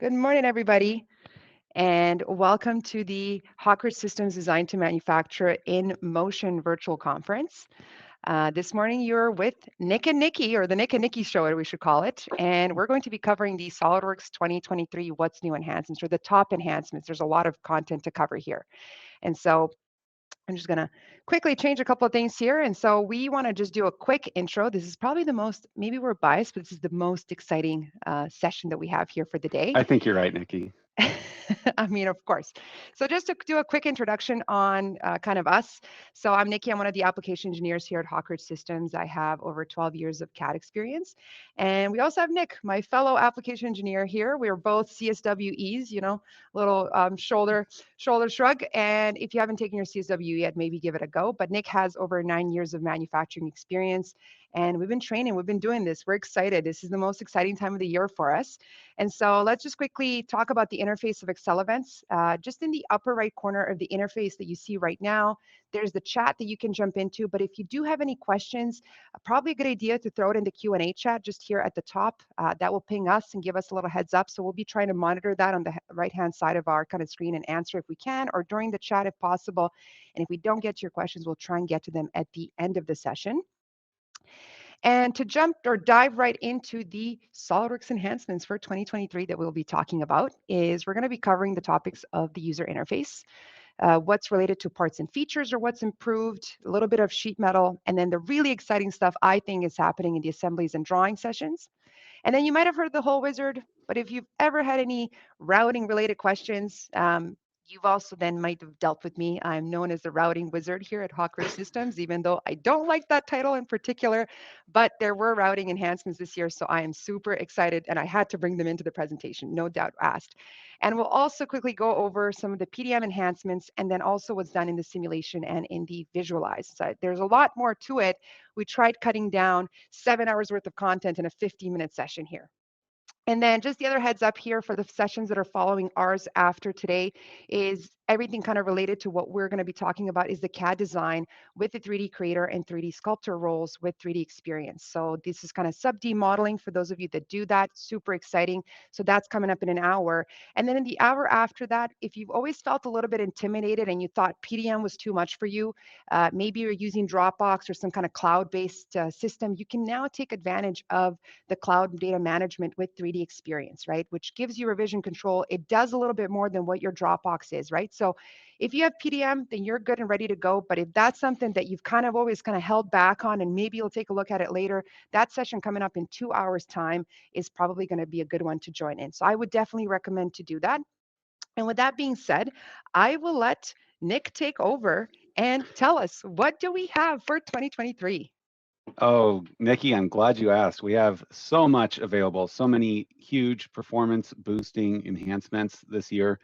Good morning, everybody, and welcome to the Hawkridge Systems Design to Manufacture in Motion virtual conference. This morning, you're with Nick and Nikki, or the Nick and Nikki show, we should call it, and we're going to be covering the SOLIDWORKS 2023 What's New enhancements, or the top enhancements. There's a lot of content to cover here. And so I'm just going to quickly change a couple of things here. And so we want to just do a quick intro. This is probably the most, maybe we're biased, but this is the most exciting session that we have here for the day. I think you're right, Nikki. I mean, of course. So just to do a quick introduction on kind of us. So I'm Nikki. I'm one of the application engineers here at Hawkridge Systems. I have over 12 years of CAD experience. And we also have Nick, my fellow application engineer here. We're both CSWEs, little shoulder shrug. And if you haven't taken your CSWE yet, maybe give it a go. But Nick has over 9 years of manufacturing experience. And we've been training, we've been doing this. We're excited. This is the most exciting time of the year for us. And so let's just quickly talk about the interface of Excel events. Just in the upper right corner of the interface that you see right now, there's the chat that you can jump into. But if you do have any questions, probably a good idea to throw it in the Q&A chat just here at the top. That will ping us and give us a little heads up. So we'll be trying to monitor that on the right-hand side of our kind of screen and answer if we can, or during the chat if possible. And if we don't get to your questions, we'll try and get to them at the end of the session. And to jump or dive right into the SOLIDWORKS enhancements for 2023 that we'll be talking about is we're going to be covering the topics of the user interface, what's related to parts and features or what's improved, a little bit of sheet metal, and then the really exciting stuff I think is happening in the assemblies and drawing sessions. And then you might have heard the whole wizard, but if you've ever had any routing related questions, you've also then might have dealt with me. I'm known as the routing wizard here at Hawkridge Systems, even though I don't like that title in particular, but there were routing enhancements this year. So I am super excited and I had to bring them into the presentation, no doubt asked. And we'll also quickly go over some of the PDM enhancements and then also what's done in the simulation and in the visualize side. There's a lot more to it. We tried cutting down 7 hours worth of content in a 15-minute session here. And then just the other heads up here for the sessions that are following ours after today is everything kind of related to what we're going to be talking about is the CAD design with the 3D creator and 3D sculptor roles with 3D experience. So this is kind of sub-D modeling for those of you that do that, super exciting. So that's coming up in an hour. And then in the hour after that, if you've always felt a little bit intimidated and you thought PDM was too much for you, maybe you're using Dropbox or some kind of cloud-based system, you can now take advantage of the cloud data management with 3D experience, right? Which gives you revision control. It does a little bit more than what your Dropbox is, right? So if you have PDM, then you're good and ready to go. But if that's something that you've kind of always kind of held back on, and maybe you'll take a look at it later, that session coming up in 2 hours time is probably going to be a good one to join in. So I would definitely recommend to do that. And with that being said, I will let Nick take over and tell us, what do we have for 2023? Oh, Nikki, I'm glad you asked. We have so much available, so many huge performance boosting enhancements this year.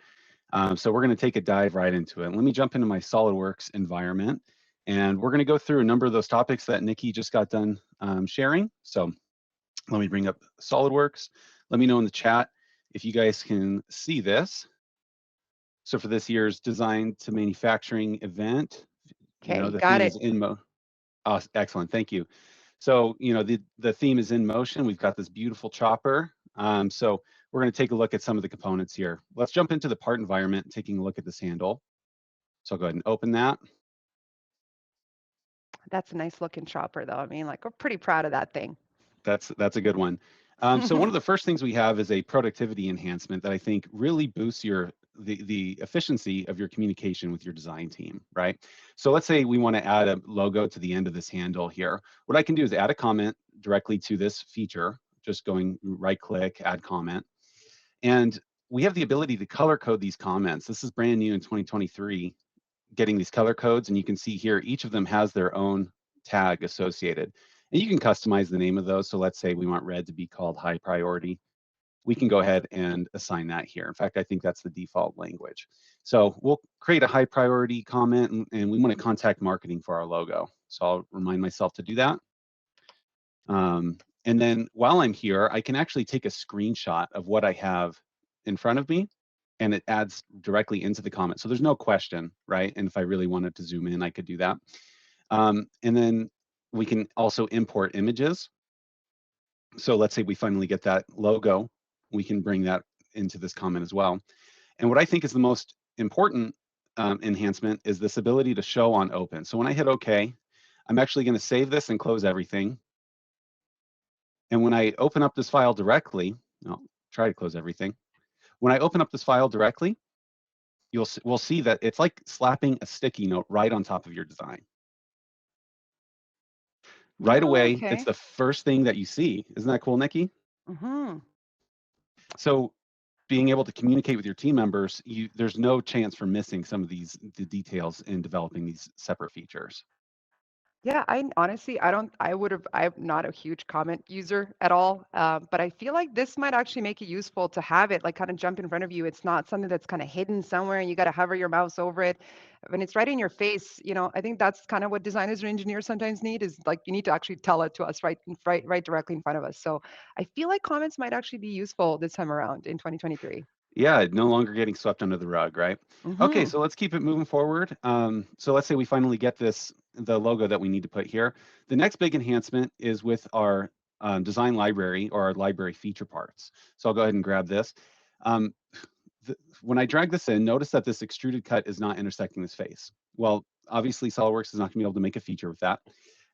So we're going to take a dive right into it. Let me jump into my SolidWorks environment, and we're going to go through a number of those topics that Nikki just got done sharing. So let me bring up SolidWorks. Let me know in the chat if you guys can see this. So for this year's design to manufacturing event, Okay, the got theme it. is Oh, excellent, thank you. So, the theme is in motion. We've got this beautiful chopper. So we're going to take a look at some of the components here. Let's jump into the part environment, taking a look at this handle. So I'll go ahead and open that. That's a nice looking chopper, though. I mean, like, we're pretty proud of that thing. That's a good one. So one of the first things we have is a productivity enhancement that I think really boosts the efficiency of your communication with your design team, right? So let's say we want to add a logo to the end of this handle here. What I can do is add a comment directly to this feature, just going right click, add comment. And we have the ability to color code these comments. This is brand new in 2023, getting these color codes, and you can see here, each of them has their own tag associated. And you can customize the name of those. So let's say we want red to be called high priority. We can go ahead and assign that here. In fact, I think that's the default language. So we'll create a high priority comment, and we want to contact marketing for our logo. So I'll remind myself to do that. And then while I'm here, I can actually take a screenshot of what I have in front of me, and it adds directly into the comment. So there's no question, right? And if I really wanted to zoom in, I could do that. And then we can also import images. So let's say we finally get that logo. We can bring that into this comment as well. And what I think is the most important enhancement is this ability to show on open. So when I hit OK, I'm actually going to save this and close everything. And when I open up this file directly, I'll try to close everything. When I open up this file directly, we'll see that it's like slapping a sticky note right on top of your design. Right Oh, away, it's okay. the first thing that you see. Isn't that cool, Nikki? Mm-hmm. So being able to communicate with your team members, there's no chance for missing some of the details in developing these separate features. Yeah, I honestly, I'm not a huge comment user at all, but I feel like this might actually make it useful to have it like kind of jump in front of you. It's not something that's kind of hidden somewhere and you got to hover your mouse over it. When it's right in your face, I think that's kind of what designers or engineers sometimes need is like you need to actually tell it to us right directly in front of us. So I feel like comments might actually be useful this time around in 2023. Yeah, no longer getting swept under the rug, right? Okay, Mm-hmm. so let's keep it moving forward. So let's say we finally get the logo that we need to put here. The next big enhancement is with our design library or our library feature parts. So I'll go ahead and grab this. Um, when I drag this in, notice that this extruded cut is not intersecting this face. Well, obviously SOLIDWORKS is not gonna be able to make a feature with that.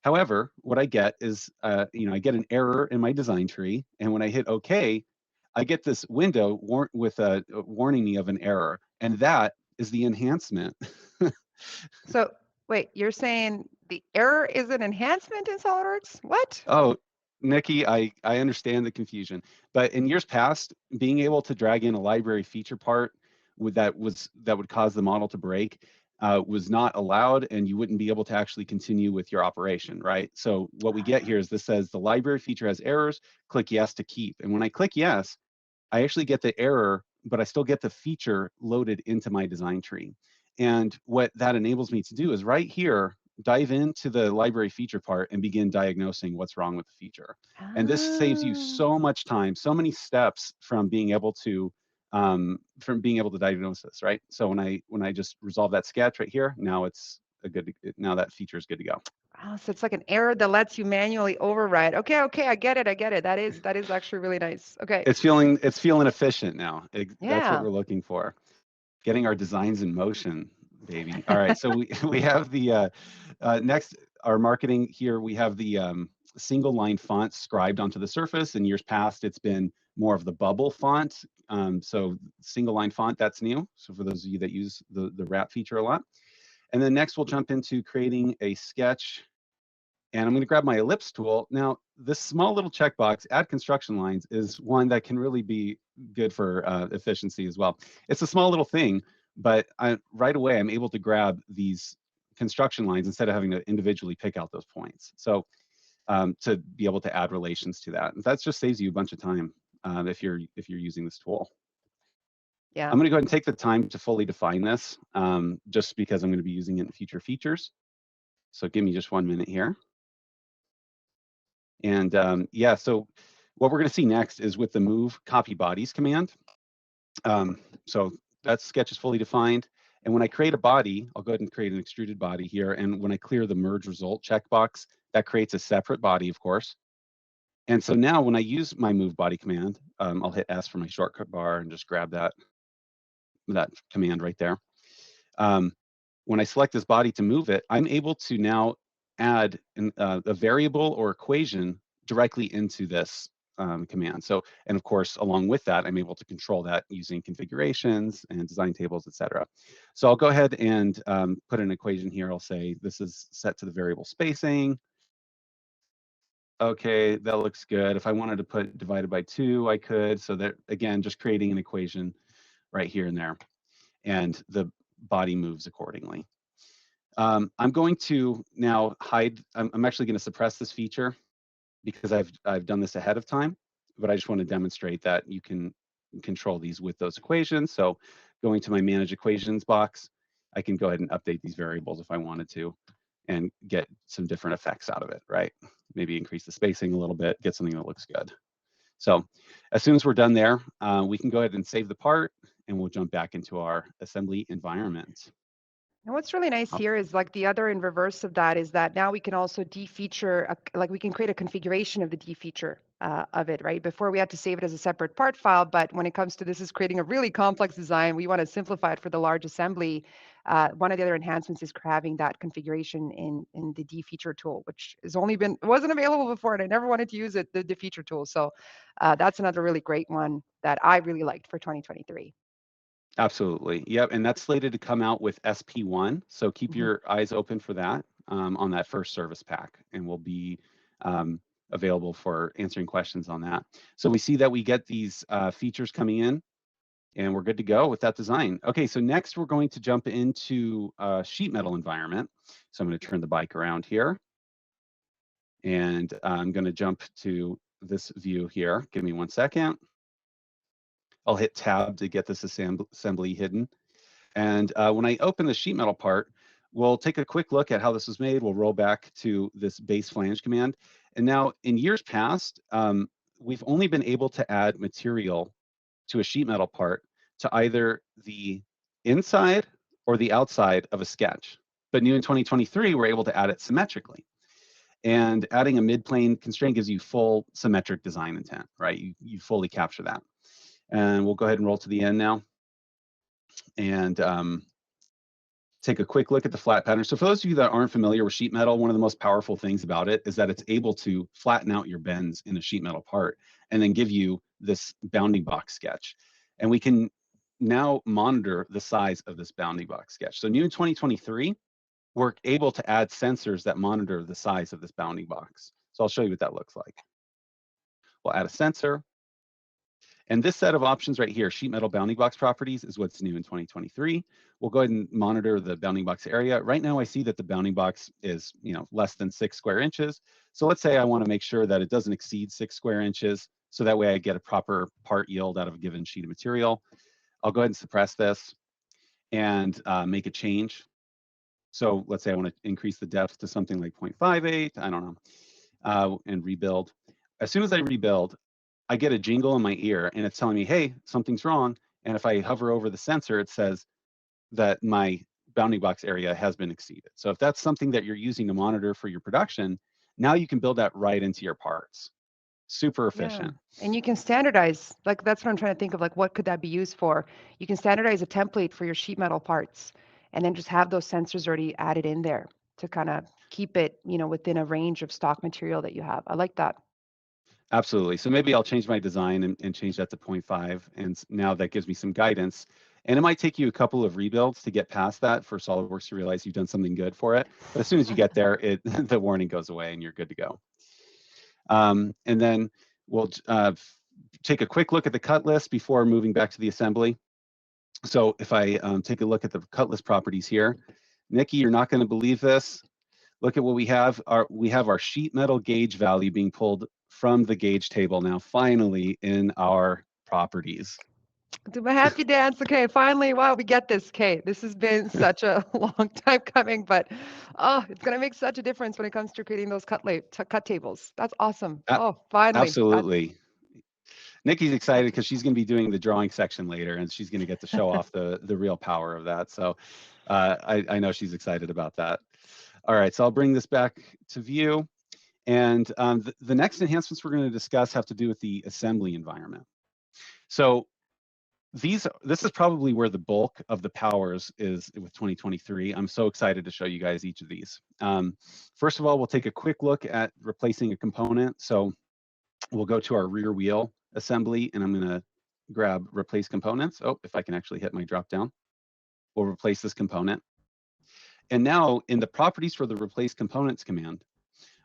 However, what I get is, I get an error in my design tree, and when I hit OK, I get this window with a warning me of an error, and that is the enhancement. So wait, you're saying the error is an enhancement in SolidWorks? What? Oh, Nikki, I understand the confusion, but in years past, being able to drag in a library feature part that would cause the model to break was not allowed, and you wouldn't be able to actually continue with your operation, right? So what we get here is this says the library feature has errors. Click yes to keep, and when I click yes, I actually get the error, but I still get the feature loaded into my design tree. And what that enables me to do is right here, dive into the library feature part and begin diagnosing what's wrong with the feature. And this saves you Ah. so much time, so many steps from being able to diagnose this, right? So when I just resolve that sketch right here, now now that feature is good to go. Oh, so it's like an error that lets you manually override. Okay, okay, I get it. I get it. That is actually really nice. Okay. It's feeling efficient now. That's what Yeah. we're looking for. Getting our designs in motion, baby. All right, so we we have the next our marketing here. We have the single line font scribed onto the surface. In years past, it's been more of the bubble font. So single line font, that's new. So for those of you that use the wrap feature a lot, and then next we'll jump into creating a sketch. And I'm going to grab my ellipse tool. Now, this small little checkbox, add construction lines, is one that can really be good for efficiency as well. It's a small little thing, but right away, I'm able to grab these construction lines instead of having to individually pick out those points. So to be able to add relations to that. That just saves you a bunch of time if you're using this tool. Yeah. I'm going to go ahead and take the time to fully define this just because I'm going to be using it in future features. So give me just 1 minute here. And yeah, so what we're going to see next is with the move copy bodies command. So that sketch is fully defined. And when I create a body, I'll go ahead and create an extruded body here. And when I clear the merge result checkbox, that creates a separate body, of course. And so now when I use my move body command, I'll hit S for my shortcut bar and just grab that command right there. Um, when I select this body to move it, I'm able to now add a variable or equation directly into this command. So, and of course, along with that, I'm able to control that using configurations and design tables, etc. So I'll go ahead and put an equation here. I'll say this is set to the variable spacing. Okay, that looks good. If I wanted to put divided by 2, I could. So that, again, just creating an equation right here and there. And the body moves accordingly. I'm going to now hide, I'm actually going to suppress this feature because I've done this ahead of time, but I just want to demonstrate that you can control these with those equations. So going to my manage equations box, I can go ahead and update these variables if I wanted to and get some different effects out of it, right? Maybe increase the spacing a little bit, get something that looks good. So as soon as we're done there, we can go ahead and save the part and we'll jump back into our assembly environment. And what's really nice Oh, here is like the other in reverse of that is that now we can also defeature, like we can create a configuration of the defeature. of it, right? Before we had to save it as a separate part file, but when it comes to this is creating a really complex design, we want to simplify it for the large assembly. One of the other enhancements is having that configuration in the defeature tool, which has only been wasn't available before, and I never wanted to use it, the defeature tool. So that's another really great one that I really liked for 2023. Absolutely. Yep. And that's slated to come out with SP1. So keep Mhm. your eyes open for that on that first service pack, and we'll be um, available for answering questions on that. So we see that we get these features coming in, and we're good to go with that design. Okay, so next we're going to jump into a sheet metal environment. So I'm going to turn the bike around here, and I'm going to jump to this view here. Give me 1 second. I'll hit tab to get this assembly hidden. And when I open the sheet metal part, we'll take a quick look at how this was made. We'll roll back to this base flange command. And now in years past, we've only been able to add material to a sheet metal part to either the inside or the outside of a sketch. But new in 2023, we're able to add it symmetrically. And adding a mid-plane constraint gives you full symmetric design intent, right? You fully capture that. And we'll go ahead and roll to the end now. And take a quick look at the flat pattern. So for those of you that aren't familiar with sheet metal, one of the most powerful things about it is that it's able to flatten out your bends in a sheet metal part and then give you this bounding box sketch. And we can now monitor the size of this bounding box sketch. So new in 2023, we're able to add sensors that monitor the size of this bounding box. So I'll show you what that looks like. We'll add a sensor. And this set of options right here, sheet metal bounding box properties, is what's new in 2023. We'll go ahead and monitor the bounding box area. Right now I see that the bounding box is, less than 6 square inches. So let's say I want to make sure that it doesn't exceed 6 square inches. So that way I get a proper part yield out of a given sheet of material. I'll go ahead and suppress this and make a change. So let's say I want to increase the depth to something like 0.58, I don't know, and rebuild. As soon as I rebuild, I get a jingle in my ear and it's telling me, hey, something's wrong. And if I hover over the sensor, it says that my bounding box area has been exceeded. So if that's something that you're using to monitor for your production, now you can build that right into your parts. Super Yeah. efficient. And you can standardize, like that's what I'm trying to think of, like what could that be used for? You can standardize a template for your sheet metal parts and then just have those sensors already added in there to kind of keep it, within a range of stock material that you have. I like that. Absolutely. So maybe I'll change my design and change that to 0.5. And now that gives me some guidance. And it might take you a couple of rebuilds to get past that for SOLIDWORKS to realize you've done something good for it. But as soon as you get there, the warning goes away and you're good to go. And then we'll take a quick look at the cut list before moving back to the assembly. So if I take a look at the cut list properties here, Nikki, you're not going to believe this. Look at what we have. We have our sheet metal gauge value being pulled from the gauge table now, finally in our properties. Do my happy dance. Okay, finally, wow, we get this. Okay, this has been such a long time coming, but oh, it's gonna make such a difference when it comes to creating those cut tables. That's awesome. A- Oh, finally. Absolutely. Nikki's excited because she's going to be doing the drawing section later, and she's going to get to show off the real power of that. So I know she's excited about that. All right, so I'll bring this back to view. And the next enhancements we're going to discuss have to do with the assembly environment. So this is probably where the bulk of the powers is with 2023. I'm so excited to show you guys each of these. First of all, we'll take a quick look at replacing a component. So we'll go to our rear wheel assembly, and I'm going to grab replace components. Oh, if I can actually hit my drop down, we'll replace this component. And now in the properties for the replace components command,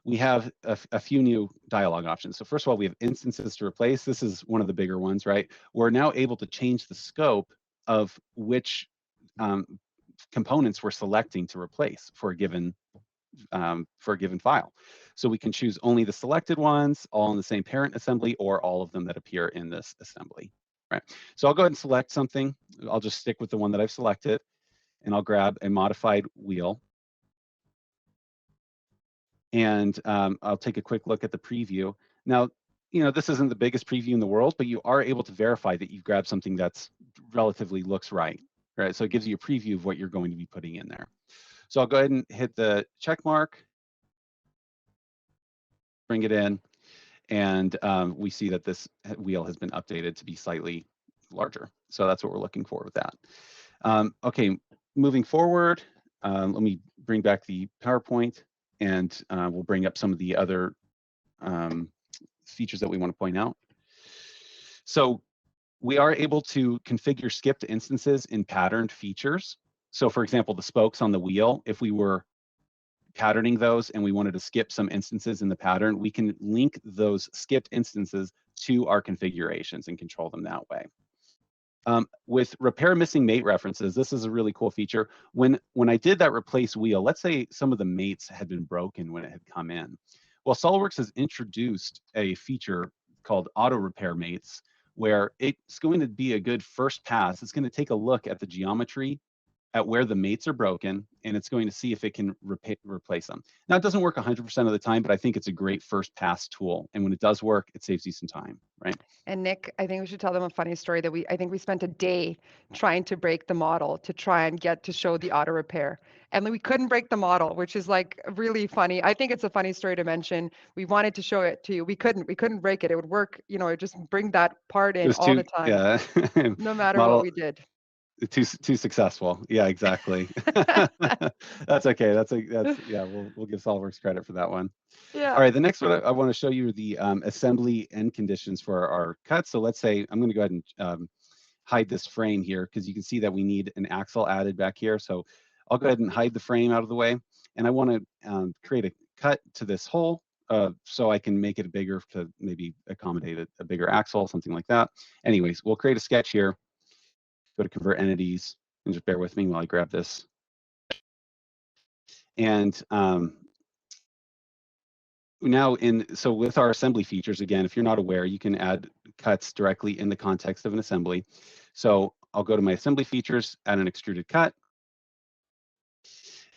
we have a few new dialog options. So first of all, we have instances to replace. This is one of the bigger ones, right? We're now able to change the scope of which components we're selecting to replace for a given file. So we can choose only the selected ones, all in the same parent assembly, or all of them that appear in this assembly, right? So I'll go ahead and select something. I'll just stick with the one that I've selected, and I'll grab a modified wheel. And I'll take a quick look at the preview. Now, this isn't the biggest preview in the world, but you are able to verify that you've grabbed something that's relatively looks right? So it gives you a preview of what you're going to be putting in there. So I'll go ahead and hit the check mark, bring it in. And we see that this wheel has been updated to be slightly larger. So that's what we're looking for with that. Okay, moving forward, let me bring back the PowerPoint, and we'll bring up some of the other um, features that we want to point out. So we are able to configure skipped instances in patterned features. So for example, the spokes on the wheel, if we were patterning those and we wanted to skip some instances in the pattern, we can link those skipped instances to our configurations and control them that way. With repair missing mate references, this is a really cool feature. When I did that replace wheel, let's say some of the mates had been broken when it had come in. Well, SOLIDWORKS has introduced a feature called auto repair mates, where it's going to be a good first pass. It's going to take a look at the geometry at where the mates are broken, and it's going to see if it can replace them. Now, it doesn't work 100% of the time, but I think it's a great first pass tool. And when it does work, it saves you some time, right? And Nick, I think we should tell them a funny story that I think we spent a day trying to break the model to try and get to show the auto repair. And we couldn't break the model, which is like really funny. I think it's a funny story to mention. We wanted to show it to you. We couldn't break it. It would work, it would just bring that part It in was all too, the time, yeah, no matter what model we did. too successful. Yeah, exactly. That's okay. That's yeah. We'll give SOLIDWORKS credit for that one. All Yeah. right, the next one I want to show you are the assembly end conditions for our cuts. So let's say I'm going to go ahead and hide this frame here because you can see that we need an axle added back here. So I'll go ahead and hide the frame out of the way, and I want to create a cut to this hole so I can make it bigger to maybe accommodate a bigger axle, something like that. Anyways, we'll create a sketch here. Go to convert entities, and just bear with me while I grab this. And now so with our assembly features, again, if you're not aware, you can add cuts directly in the context of an assembly. So I'll go to my assembly features, add an extruded cut,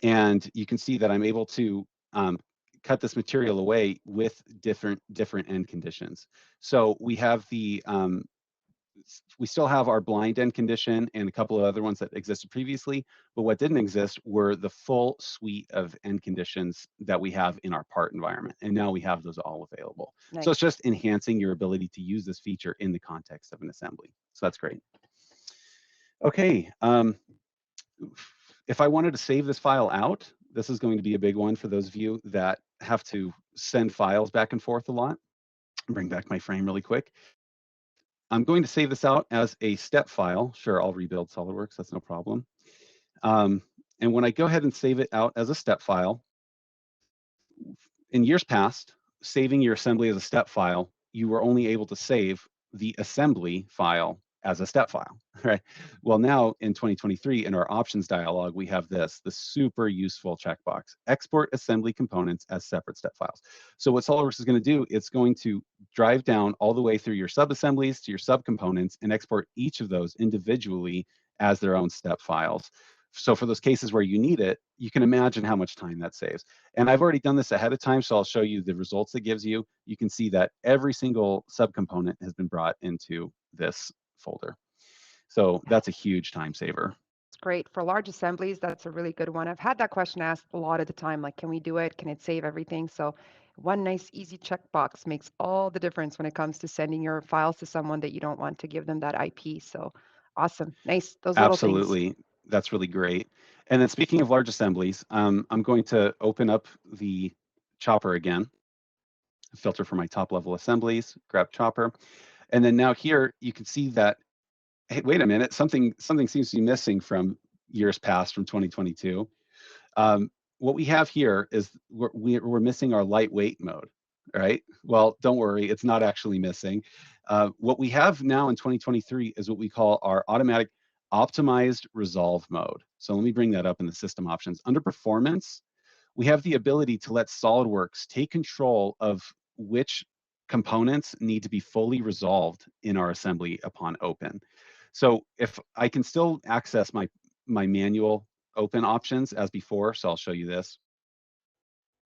and you can see that I'm able to cut this material away with different end conditions. So we have we still have our blind end condition and a couple of other ones that existed previously, but what didn't exist were the full suite of end conditions that we have in our part environment. And now we have those all available. So it's Nice. just enhancing your ability to use this feature in the context of an assembly. So that's great. Okay. If I wanted to save this file out, this is going to be a big one for those of you that have to send files back and forth a lot. Bring back my frame really quick. I'm going to save this out as a step file. Sure, I'll rebuild SOLIDWORKS, that's no problem. And when I go ahead and save it out as a step file, in years past, saving your assembly as a step file, you were only able to save the assembly file as a step file, right? Well, now in 2023, in our options dialog, we have the super useful checkbox, export assembly components as separate step files. So what SOLIDWORKS is going to do, it's going to drive down all the way through your subassemblies to your subcomponents and export each of those individually as their own step files. So for those cases where you need it, you can imagine how much time that saves. And I've already done this ahead of time, so I'll show you the results it gives you. You can see that every single subcomponent has been brought into this folder. So that's a huge time saver. It's great for large assemblies. That's a really good one. I've had that question asked a lot of the time, like, can we do it? Can it save everything? So one nice easy checkbox makes all the difference when it comes to sending your files to someone that you don't want to give them that IP. So awesome. Nice. Those little things. Absolutely. That's really great. And then speaking of large assemblies, I'm going to open up the chopper again, filter for my top level assemblies, grab chopper. And then now here you can see that, hey, wait a minute, something seems to be missing from years past, from 2022. What we have here is we're missing our lightweight mode, right? Well, don't worry, it's not actually missing. What we have now in 2023 is what we call our automatic optimized resolve mode. So let me bring that up in the system options. Under performance, we have the ability to let SOLIDWORKS take control of which components need to be fully resolved in our assembly upon open. So if I can still access my manual open options as before, so I'll show you this.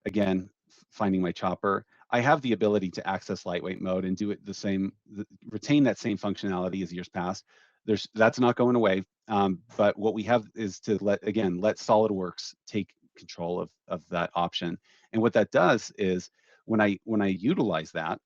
Again, finding my chopper, I have the ability to access lightweight mode and do it the same, retain that same functionality as years past. That's not going away, but what we have is to let SOLIDWORKS take control of that option. And what that does is when I utilize that,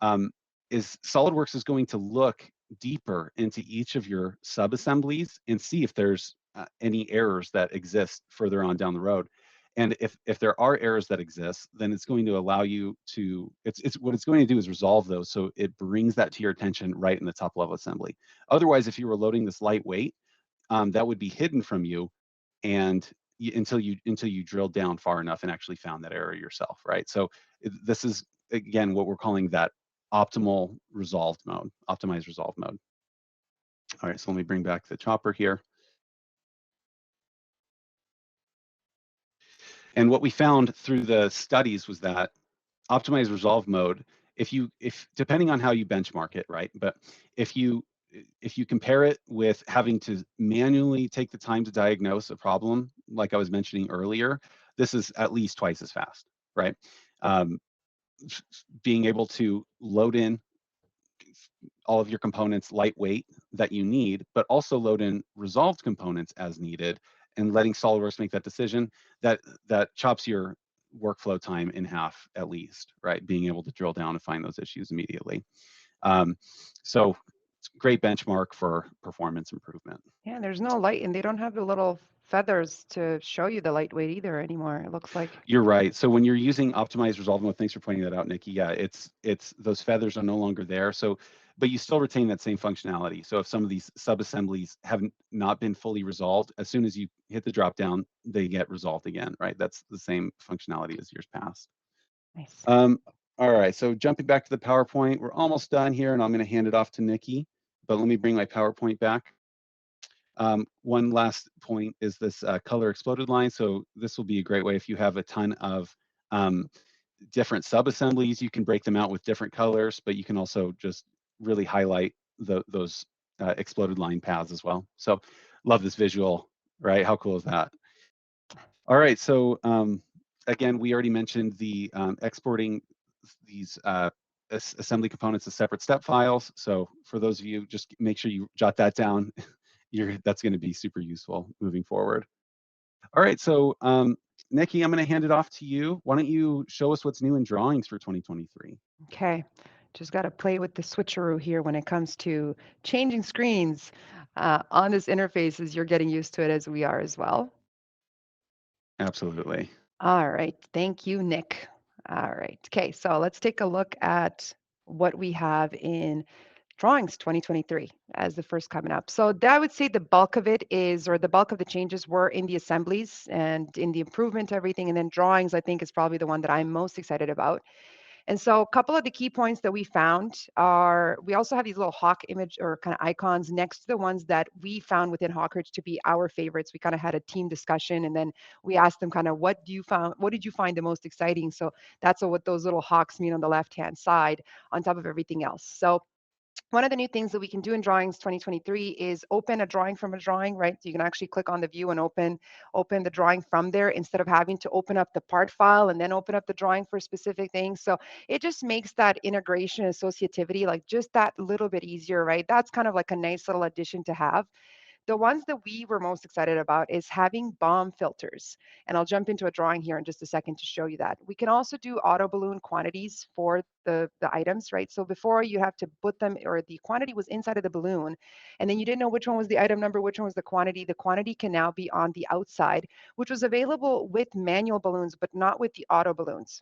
um, is SolidWorks is going to look deeper into each of your sub-assemblies and see if there's any errors that exist further on down the road. And if there are errors that exist, then it's going to allow you to, it's what it's going to do is resolve those. So it brings that to your attention right in the top level assembly. Otherwise, if you were loading this lightweight, that would be hidden from you, and until you drilled down far enough and actually found that error yourself, right? So this is again what we're calling that optimal resolved mode, optimized resolve mode. All right, so let me bring back the chopper here. And what we found through the studies was that optimized resolve mode, if depending on how you benchmark it, right? But if you if you compare it with having to manually take the time to diagnose a problem, like I was mentioning earlier, this is at least twice as fast, right? Um, Being able to load in all of your components lightweight that you need, but also load in resolved components as needed, and letting SOLIDWORKS make that decision, that chops your workflow time in half at least, right? Being able to drill down and find those issues immediately. Um, so it's a great benchmark for performance improvement. Yeah, there's no light, and they don't have the little feathers to show you the lightweight either anymore, it looks like. You're right. So when you're using optimized resolve mode, thanks for pointing that out, Nikki. Yeah, it's those feathers are no longer there. So, but you still retain that same functionality. So if some of these sub-assemblies haven't not been fully resolved, as soon as you hit the drop down, they get resolved again, right? That's the same functionality as years past. Nice. Um, all right, so jumping back to the PowerPoint, we're almost done here, and I'm going to hand it off to Nikki. But let me bring my PowerPoint back. One last point is this color exploded line. So this will be a great way if you have a ton of um, different sub-assemblies, you can break them out with different colors, but you can also just really highlight those exploded line paths as well. So love this visual, right? How cool is that? All right, so again, we already mentioned the exporting these assembly components as separate step files. So for those of you, just make sure you jot that down. That's going to be super useful moving forward. All right, so Nikki, I'm going to hand it off to you. Why don't you show us what's new in drawings for 2023? Okay, just got to play with the switcheroo here when it comes to changing screens on this interface as you're getting used to it as we are as well. Absolutely. All right, thank you, Nick. All right, okay, so let's take a look at what we have in Drawings 2023 as the first coming up. So that I would say the bulk of it is, or the bulk of the changes were in the assemblies and in the improvement, everything. And then drawings, I think, is probably the one that I'm most excited about. And so a couple of the key points that we found are we also have these little hawk image or kind of icons next to the ones that we found within Hawkridge to be our favorites. We kind of had a team discussion and then we asked them kind of what did you find the most exciting? So that's what those little hawks mean on the left-hand side on top of everything else. So one of the new things that we can do in drawings 2023 is open a drawing from a drawing, right? So you can actually click on the view and open the drawing from there instead of having to open up the part file and then open up the drawing for specific things. So it just makes that integration associativity like just that little bit easier, right? That's kind of like a nice little addition to have. The ones that we were most excited about is having bomb filters. And I'll jump into a drawing here in just a second to show you that. We can also do auto balloon quantities for the items, right? So before you have to put them, or the quantity was inside of the balloon, and then you didn't know which one was the item number, which one was the quantity. The quantity can now be on the outside, which was available with manual balloons, but not with the auto balloons.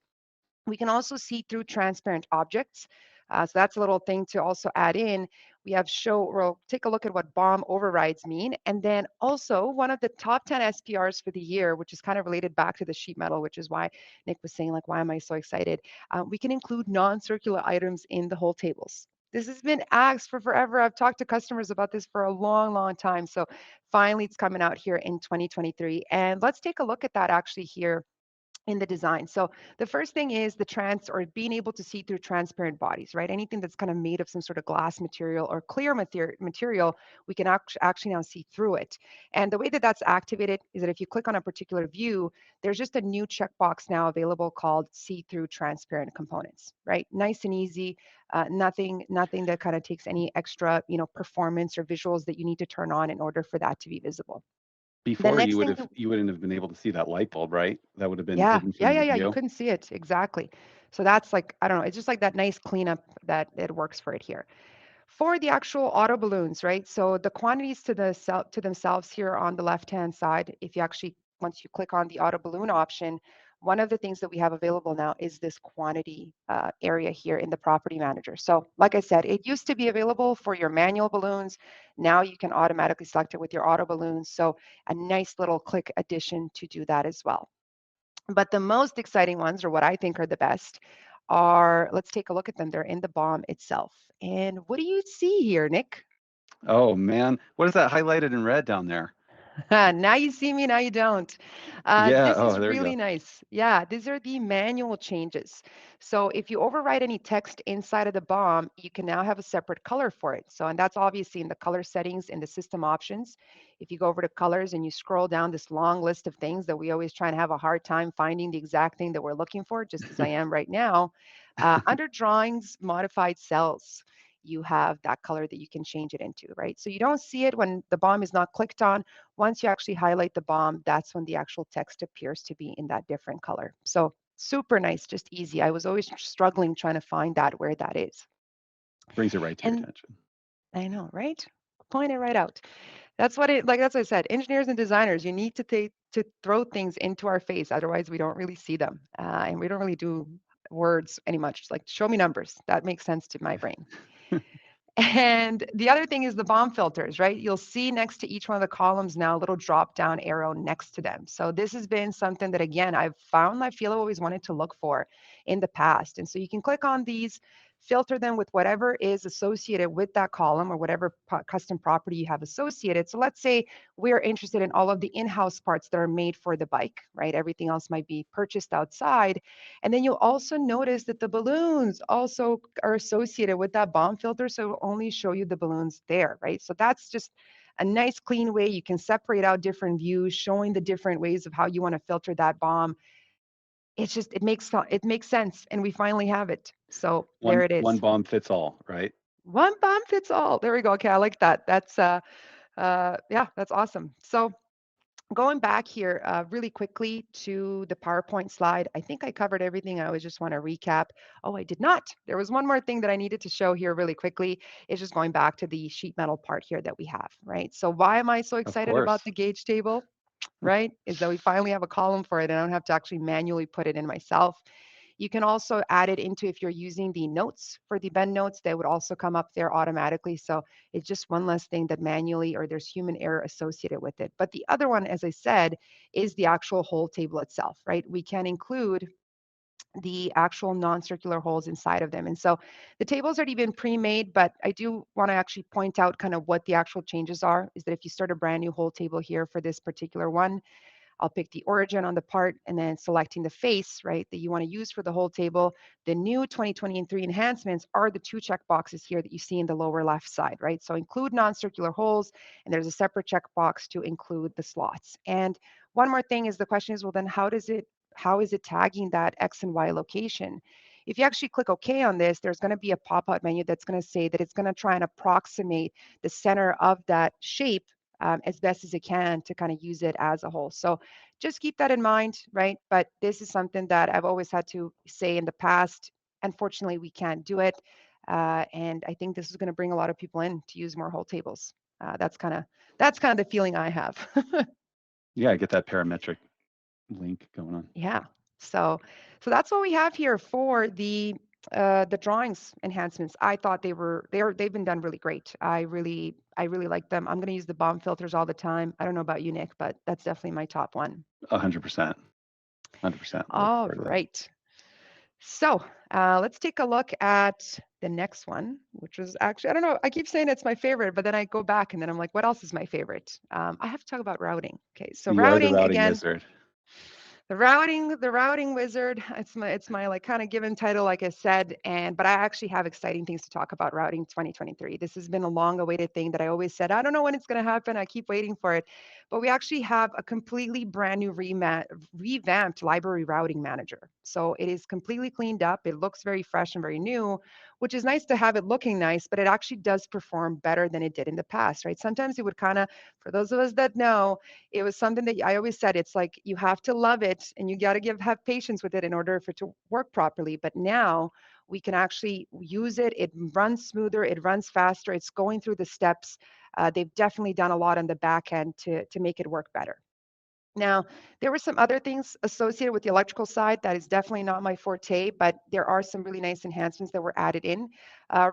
We can also see through transparent objects. So that's a little thing to also add in. We have we'll take a look at what bomb overrides mean. And then also one of the top 10 SPRs for the year, which is kind of related back to the sheet metal, which is why Nick was saying, like, why am I so excited? We can include non-circular items in the whole tables. This has been asked for forever. I've talked to customers about this for a long, long time. So finally, it's coming out here in 2023. And let's take a look at that actually here in the design. So the first thing is the trans or being able to see through transparent bodies, right? Anything that's kind of made of some sort of glass material or clear material, we can actually now see through it. And the way that that's activated is that if you click on a particular view, there's just a new checkbox now available called see through transparent components, right? Nice and easy. Nothing that kind of takes any extra, performance or visuals that you need to turn on in order for that to be visible. The Before next thing. you wouldn't have been able to see that light bulb, right? That would have been Yeah, hidden yeah, from yeah, your yeah. You view. couldn't see it exactly. So that's like, I don't know, it's just like that nice cleanup that it works for it here. For the actual auto balloons, right? So the quantities to themselves here on the left-hand side, if you actually, once you click on the auto balloon option, one of the things that we have available now is this quantity area here in the property manager. So like I said, it used to be available for your manual balloons. Now you can automatically select it with your auto balloons. So a nice little click addition to do that as well. But the most exciting ones, or what I think are the best, are, let's take a look at them. They're in the bomb itself. And what do you see here, Nick? Oh man, what is that highlighted in red down there? Now you see me, now you don't. Yeah. This Oh, is there you really go. nice. Yeah, these are the manual changes. So if you overwrite any text inside of the BOM, you can now have a separate color for it. So, and that's obviously in the color settings in the system options. If you go over to colors and you scroll down this long list of things that we always try and have a hard time finding the exact thing that we're looking for, just as I am right now, under drawings, modified cells, you have that color that you can change it into, right? So you don't see it when the BOM is not clicked on. Once you actually highlight the BOM, that's when the actual text appears to be in that different color. So super nice, just easy. I was always struggling trying to find that where that is. Brings it right to your And attention. I know, right? Point it right out. That's what it, like, that's what I said. Engineers and designers, you need to take to throw things into our face. Otherwise, we don't really see them. And we don't really do words any much. Like, show me numbers. That makes sense to my brain. And the other thing is the bomb filters, right? You'll see next to each one of the columns now a little drop down arrow next to them. So this has been something that, again, I've found I feel I've always wanted to look for in the past. And so you can click on these, filter them with whatever is associated with that column or whatever custom property you have associated. So let's say we're interested in all of the in-house parts that are made for the bike, right? Everything else might be purchased outside. And then you'll also notice that the balloons also are associated with that bomb filter. So it'll only show you the balloons there, right? So that's just a nice clean way you can separate out different views, showing the different ways of how you want to filter that bomb. It's just, it makes sense. And we finally have it. So there it One is. bomb fits all, right? One bomb fits all. There we go. Okay, I like that. That's yeah, that's awesome. So going back here really quickly to the PowerPoint slide, I think I covered everything. I always just want to recap. Oh, I did not. There was one more thing that I needed to show here really quickly. It's just going back to the sheet metal part here that we have, right? So why am I so Of excited about course. the gauge table? Right? Is that we finally have a column for it and I don't have to actually manually put it in myself. You can also add it into, if you're using the notes for the bend notes, they would also come up there automatically. So it's just one less thing that manually or there's human error associated with it. But the other one, as I said, is the actual hole table itself, right? We can include the actual non-circular holes inside of them. And so the table's already been pre-made, but I do want to actually point out kind of what the actual changes are, is that if you start a brand new hole table here for this particular one, I'll pick the origin on the part and then selecting the face, right, that you want to use for the whole table. The new 2023 enhancements are the two check boxes here that you see in the lower left side, right? So include non-circular holes, and there's a separate checkbox to include the slots. And one more thing is the question is, well, then how is it tagging that X and Y location? If you actually click OK on this, there's going to be a pop-out menu that's going to say that it's going to try and approximate the center of that shape as best as it can to kind of use it as a whole. So just keep that in mind, right? But this is something that I've always had to say in the past. Unfortunately, we can't do it. And I think this is going to bring a lot of people in to use more whole tables. That's kind of the feeling I have. Yeah, get that parametric link going on. Yeah. So that's what we have here for the drawings enhancements. I thought they've been done really great. I really like them. I'm going to use the bomb filters all the time. I don't know about you, Nick, but that's definitely my top one. 100%. 100%. Looking All forward to that. right. So let's take a look at the next one, which was actually, I don't know, I keep saying it's my favorite, but then I go back and then I'm like, what else is my favorite? I have to talk about routing. Okay, so You are the routing routing again, wizard. the routing wizard. It's my like kind of given title, like I said, but I actually have exciting things to talk about routing 2023. This has been a long awaited thing that I always said, I don't know when it's going to happen. I keep waiting for it. But we actually have a completely brand new revamped library routing manager. So it is completely cleaned up. It looks very fresh and very new. which is nice to have it looking nice, but it actually does perform better than it did in the past, right? Sometimes it would kind of, for those of us that know, it was something that I always said, it's like you have to love it and you got to have patience with it in order for it to work properly. But now we can actually use it. It runs smoother, it runs faster, it's going through the steps. They've definitely done a lot on the back end to make it work better. Now, there were some other things associated with the electrical side that is definitely not my forte, but there are some really nice enhancements that were added in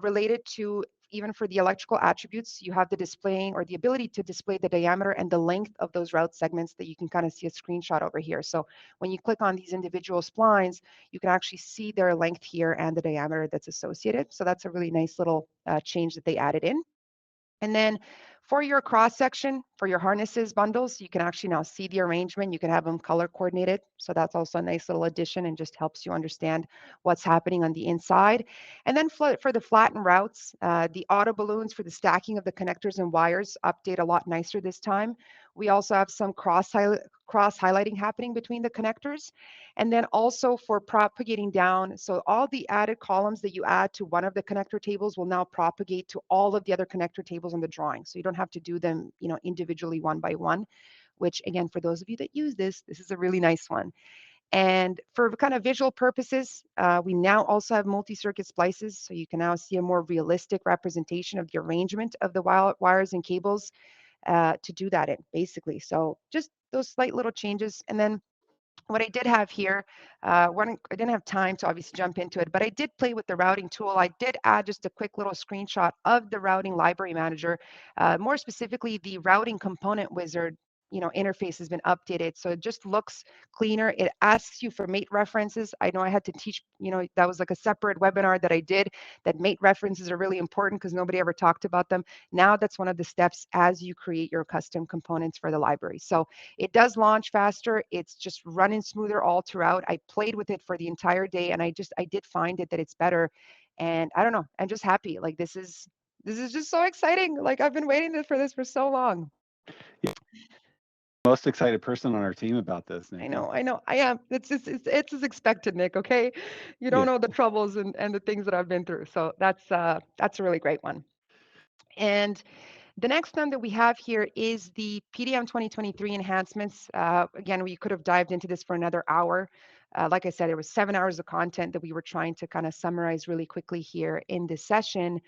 related to even for the electrical attributes. You have the displaying or the ability to display the diameter and the length of those route segments that you can kind of see a screenshot over here. So when you click on these individual splines, you can actually see their length here and the diameter that's associated. So that's a really nice little change that they added in. And then for your cross section, for your harnesses bundles, you can actually now see the arrangement. You can have them color coordinated. So that's also a nice little addition and just helps you understand what's happening on the inside. And then for the flattened routes, the auto balloons for the stacking of the connectors and wires update a lot nicer this time. We also have some cross highlighting happening between the connectors. And then also for propagating down, so all the added columns that you add to one of the connector tables will now propagate to all of the other connector tables on the drawing. So you don't have to do them, individually one by one, which again, for those of you that use this is a really nice one. And for kind of visual purposes, we now also have multi-circuit splices. So you can now see a more realistic representation of the arrangement of the wires and cables to do that in, basically. So just those slight little changes. And then what I did have here, I didn't have time to obviously jump into it, but I did play with the routing tool. I did add just a quick little screenshot of the routing library manager. More specifically, the routing component wizard, interface has been updated. So it just looks cleaner. It asks you for mate references. I know I had to teach, that was like a separate webinar that I did, that mate references are really important because nobody ever talked about them. Now that's one of the steps as you create your custom components for the library. So it does launch faster. It's just running smoother all throughout. I played with it for the entire day and I did find it that it's better. And I don't know, I'm just happy. Like this is just so exciting. Like I've been waiting for this for so long. Yeah, most excited person on our team about this, I Nikki. know, I know. I am. It's as expected, Nick, okay? You don't Yeah. know the troubles and the things that I've been through. So that's a really great one. And the next one that we have here is the PDM 2023 enhancements. Again, we could have dived into this for another hour. Like I said, there was 7 hours of content that we were trying to kind of summarize really quickly here in this session.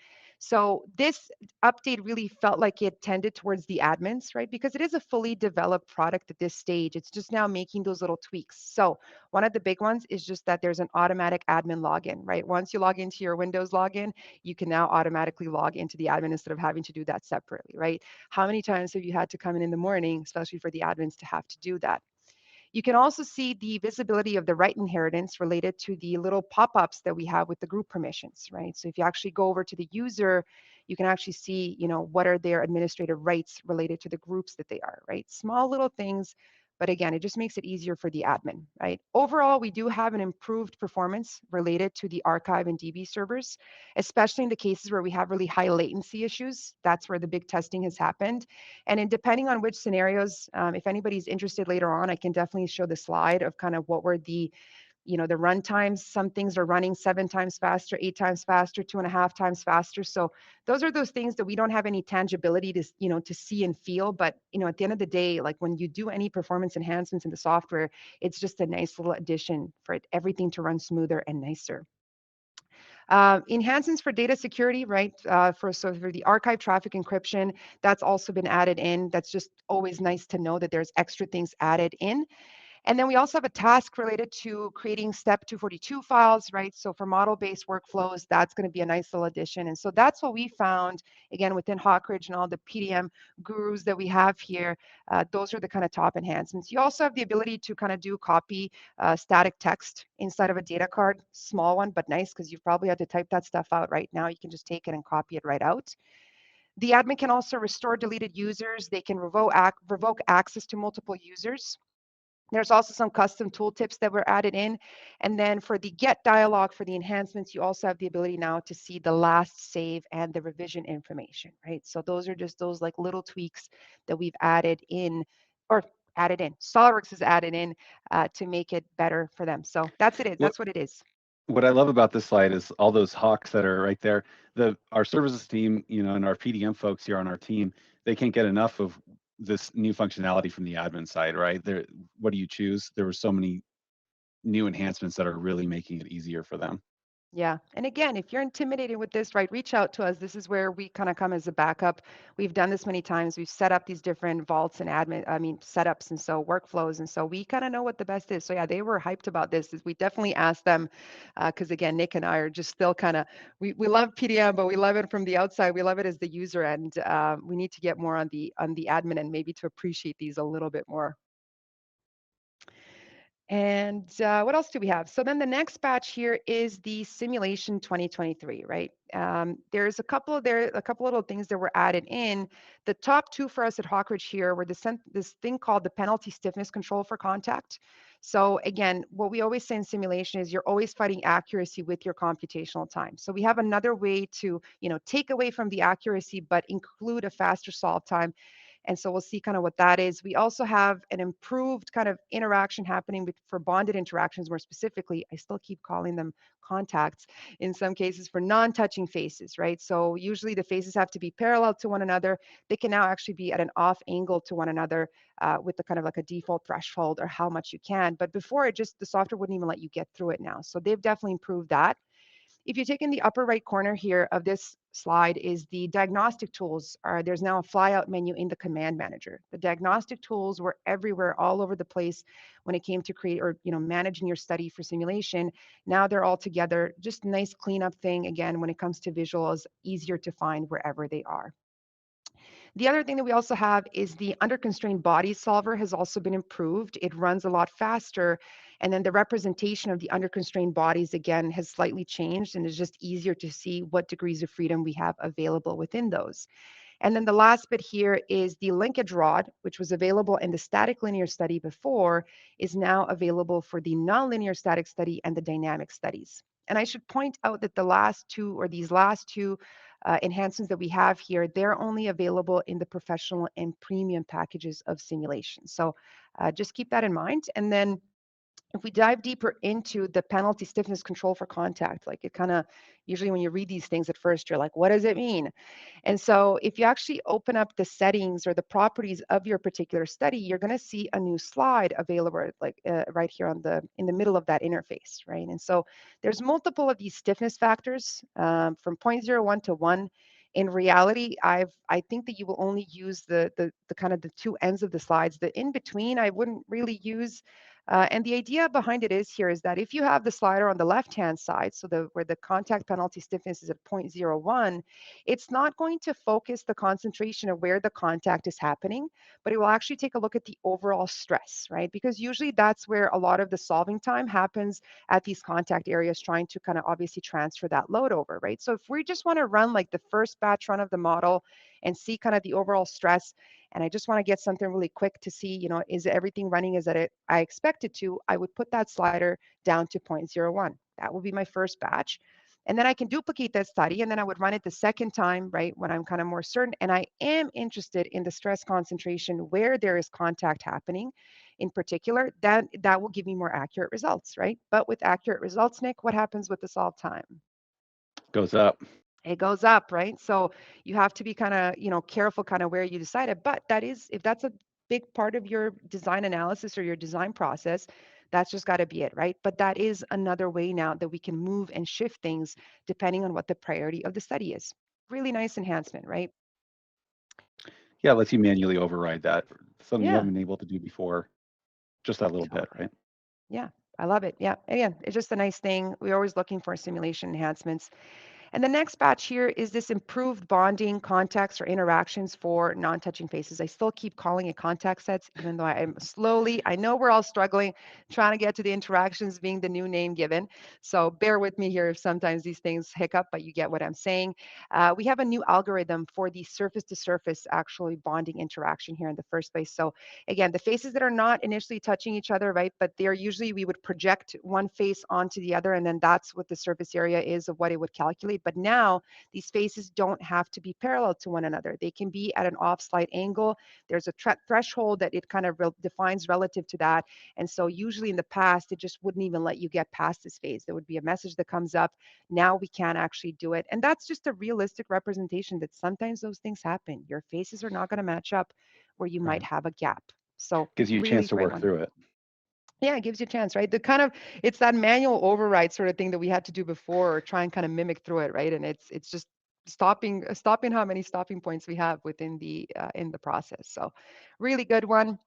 So this update really felt like it tended towards the admins, right? Because it is a fully developed product at this stage. It's just now making those little tweaks. So one of the big ones is just that there's an automatic admin login, right? Once you log into your Windows login, you can now automatically log into the admin instead of having to do that separately, right? How many times have you had to come in the morning, especially for the admins, to have to do that? You can also see the visibility of the right inheritance related to the little pop-ups that we have with the group permissions, right? So if you actually go over to the user, you can actually see, what are their administrative rights related to the groups that they are, right? Small little things, but again, it just makes it easier for the admin, right? Overall, we do have an improved performance related to the archive and DB servers, especially in the cases where we have really high latency issues. That's where the big testing has happened. And in depending on which scenarios, if anybody's interested later on, I can definitely show the slide of kind of what were the run times. Some things are running 7 times faster, 8 times faster, 2.5 times faster. So those are those things that we don't have any tangibility to see and feel. But at the end of the day, like when you do any performance enhancements in the software, it's just a nice little addition for everything to run smoother and nicer. Enhancements for data security, right? For the archive traffic encryption, that's also been added in. That's just always nice to know that there's extra things added in. And then we also have a task related to creating step 242 files, right? So for model-based workflows, that's going to be a nice little addition. And so that's what we found, again, within Hawkridge and all the PDM gurus that we have here. Those are the kind of top enhancements. You also have the ability to kind of do copy static text inside of a data card, small one, but nice because you've probably had to type that stuff out right now. You can just take it and copy it right out. The admin can also restore deleted users. They can revoke access to multiple users. There's also some custom tooltips that were added in. And then for the get dialog for the enhancements, you also have the ability now to see the last save and the revision information, right? So those are just those like little tweaks that we've added in or added in. SOLIDWORKS is added in to make it better for them. So that's it. Well, That's what it is. What I love about this slide is all those hawks that are right there. Our services team, and our PDM folks here on our team, they can't get enough of this new functionality from the admin side, right? There, what do you choose? There were so many new enhancements that are really making it easier for them. Yeah. And again, if you're intimidated with this, right, reach out to us. This is where we kind of come as a backup. We've done this many times. We've set up these different vaults and setups and so workflows. And so we kind of know what the best is. So yeah, they were hyped about this. Is we definitely asked them because again, Nick and I are just still kind of, we love PDM, but we love it from the outside. We love it as the user. And we need to get more on the admin and maybe to appreciate these a little bit more. And what else do we have? So then the next batch here is the simulation 2023, right? There's a couple little things that were added in. The top two for us at Hawkridge here were this thing called the penalty stiffness control for contact. So again, what we always say in simulation is you're always fighting accuracy with your computational time. So we have another way to, take away from the accuracy, but include a faster solve time. And so we'll see kind of what that is. We also have an improved kind of interaction happening for bonded interactions, more specifically. I still keep calling them contacts in some cases for non-touching faces, right? So usually the faces have to be parallel to one another. They can now actually be at an off angle to one another with the kind of like a default threshold or how much you can. But before it just, the software wouldn't even let you get through it now. So they've definitely improved that. If you take in the upper right corner here of this slide is the diagnostic tools. There's now a flyout menu in the command manager. The diagnostic tools were everywhere, all over the place when it came to create or managing your study for simulation. Now they're all together. Just nice cleanup thing. Again, when it comes to visuals, easier to find wherever they are. The other thing that we also have is the under constrained body solver has also been improved. It runs a lot faster. And then the representation of the under constrained bodies, again, has slightly changed and is just easier to see what degrees of freedom we have available within those. And then the last bit here is the linkage rod, which was available in the static linear study before, is now available for the nonlinear static study and the dynamic studies. And I should point out that these last two enhancements that we have here, they're only available in the professional and premium packages of simulation. So just keep that in mind. And then if we dive deeper into the penalty stiffness control for contact, like it kind of usually when you read these things at first, you're like, what does it mean? And so if you actually open up the settings or the properties of your particular study, you're going to see a new slide available like right here in the middle of that interface, right? And so there's multiple of these stiffness factors from zero point zero 0.01 to 1. In reality, I think that you will only use the kind of the two ends of the slides. The in between, I wouldn't really use. And the idea behind it is here is that if you have the slider on the left-hand side, so where the contact penalty stiffness is at 0.01, it's not going to focus the concentration of where the contact is happening, but it will actually take a look at the overall stress, right? Because usually that's where a lot of the solving time happens at these contact areas, trying to kind of obviously transfer that load over, right? So if we just want to run like the first batch run of the model and see kind of the overall stress, and I just want to get something really quick to see, is everything running as I expect it to, I would put that slider down to 0.01. That will be my first batch. And then I can duplicate that study and then I would run it the second time, right, when I'm kind of more certain. And I am interested in the stress concentration where there is contact happening in particular, that will give me more accurate results, right? But with accurate results, Nick, what happens with the solve time? Goes up. It goes up, right? So you have to be kind of, careful kind of where you decide it. But that is, if that's a big part of your design analysis or your design process, that's just got to be it, right? But that is another way now that we can move and shift things depending on what the priority of the study is. Really nice enhancement, right? Yeah, it lets you manually override that. Something you Yeah, haven't been able to do before, just that little bit, totally. right? Yeah, I love it. Yeah, again, it's just a nice thing. We're always looking for simulation enhancements. And the next batch here is this improved bonding contacts or interactions for non-touching faces. I still keep calling it contact sets, even though I know we're all struggling trying to get to the interactions being the new name given. So bear with me here if sometimes these things hiccup, but you get what I'm saying. We have a new algorithm for the surface to surface actually bonding interaction here in the first place. So again, the faces that are not initially touching each other, right? But they're usually, we would project one face onto the other, and then that's what the surface area is of what it would calculate But now these faces don't have to be parallel to one another. They can be at an off slight angle. There's a threshold that it kind of defines relative to that. And so usually in the past, it just wouldn't even let you get past this phase. There would be a message that comes up. Now we can actually do it. And that's just a realistic representation that sometimes those things happen. Your faces are not going to match up where you might Right. have a gap. So Gives you a really chance to great work one. through it. Yeah, it gives you a chance, right? The kind of it's that manual override sort of thing that we had to do before, or try and kind of mimic through it, right? And it's just stopping how many stopping points we have within the in the process. So really good one.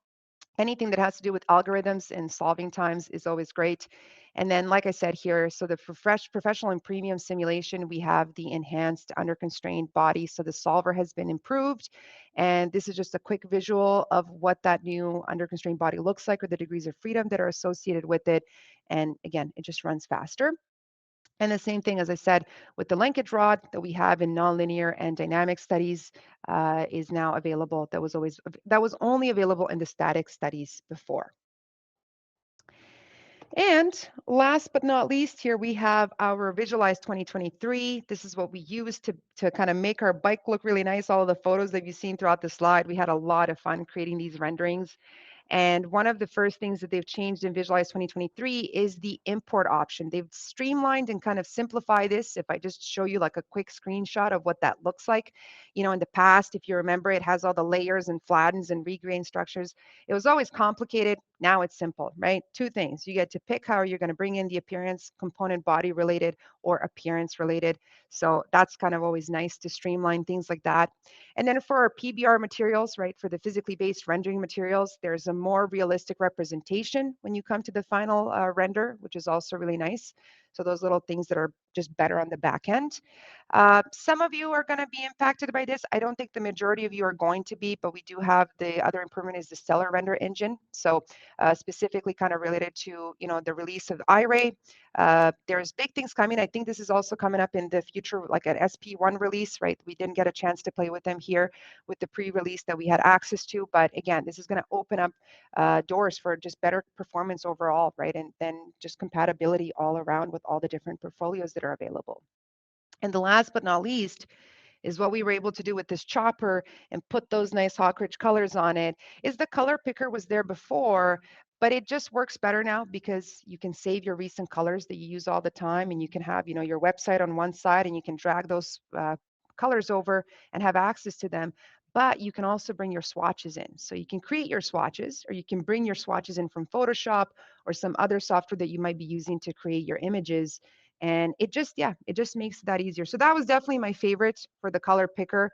Anything that has to do with algorithms and solving times is always great. And then, like I said here, so the professional and premium simulation, we have the enhanced under constrained body. So the solver has been improved. And this is just a quick visual of what that new under constrained body looks like, or the degrees of freedom that are associated with it. And again, it just runs faster. And the same thing, as I said, with the linkage rod that we have in nonlinear and dynamic studies is now available. That was only available in the static studies before. And last but not least, here we have our Visualize 2023. This is what we use to kind of make our bike look really nice. All of the photos that you've seen throughout the slide, we had a lot of fun creating these renderings. And one of the first things that they've changed in Visualize 2023 is the import option. They've streamlined and kind of simplified this. If I just show you like a quick screenshot of what that looks like, in the past, if you remember, it has all the layers and flattens and regrain structures. It was always complicated. Now it's simple, right? Two things. You get to pick how you're going to bring in the appearance component, body related or appearance related. So that's kind of always nice to streamline things like that. And then for our PBR materials, right, for the physically based rendering materials, there's a more realistic representation when you come to the final render, which is also really nice. So those little things that are just better on the back end. Some of you are going to be impacted by this. I don't think the majority of you are going to be, but we do have the other improvement is the stellar render engine. So specifically kind of related to, the release of iRay. There's big things coming. I think this is also coming up in the future, like an SP1 release, right? We didn't get a chance to play with them here with the pre-release that we had access to. But again, this is going to open up doors for just better performance overall, right? And then just compatibility all around with all the different portfolios that are available. And the last but not least is what we were able to do with this chopper and put those nice hawk rich colors on it is the color picker was there before, but it just works better now because you can save your recent colors that you use all the time, and you can have, your website on one side, and you can drag those colors over and have access to them. But you can also bring your swatches in. So you can create your swatches, or you can bring your swatches in from Photoshop or some other software that you might be using to create your images. And it just makes that easier. So that was definitely my favorite for the color picker.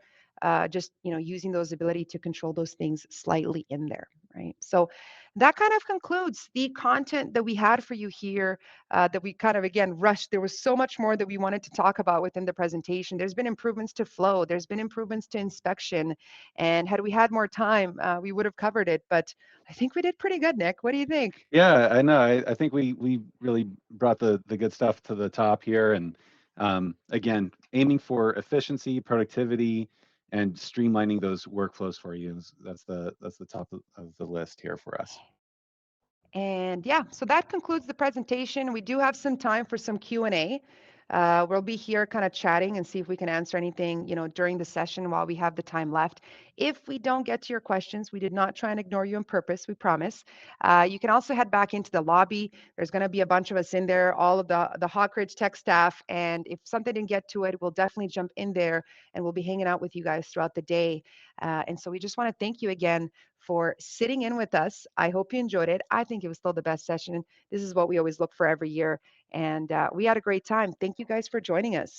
Just using those ability to control those things slightly in there, right? So that kind of concludes the content that we had for you here. That we kind of again rushed. There was so much more that we wanted to talk about within the presentation. There's been improvements to flow. There's been improvements to inspection, and had we had more time, we would have covered it. But I think we did pretty good, Nick. What do you think? Yeah, I know. I think we really brought the good stuff to the top here, and again, aiming for efficiency, productivity, and streamlining those workflows for you. That's the top of the list here for us. And yeah, so that concludes the presentation. We do have some time for some Q&A. We'll be here kind of chatting and see if we can answer anything, during the session while we have the time left. If we don't get to your questions, we did not try and ignore you on purpose, we promise. You can also head back into the lobby. There's going to be a bunch of us in there, all of the Hawkridge tech staff. And if something didn't get to it, we'll definitely jump in there, and we'll be hanging out with you guys throughout the day. And so we just want to thank you again for sitting in with us. I hope you enjoyed it. I think it was still the best session. This is what we always look for every year. And we had a great time. Thank you guys for joining us.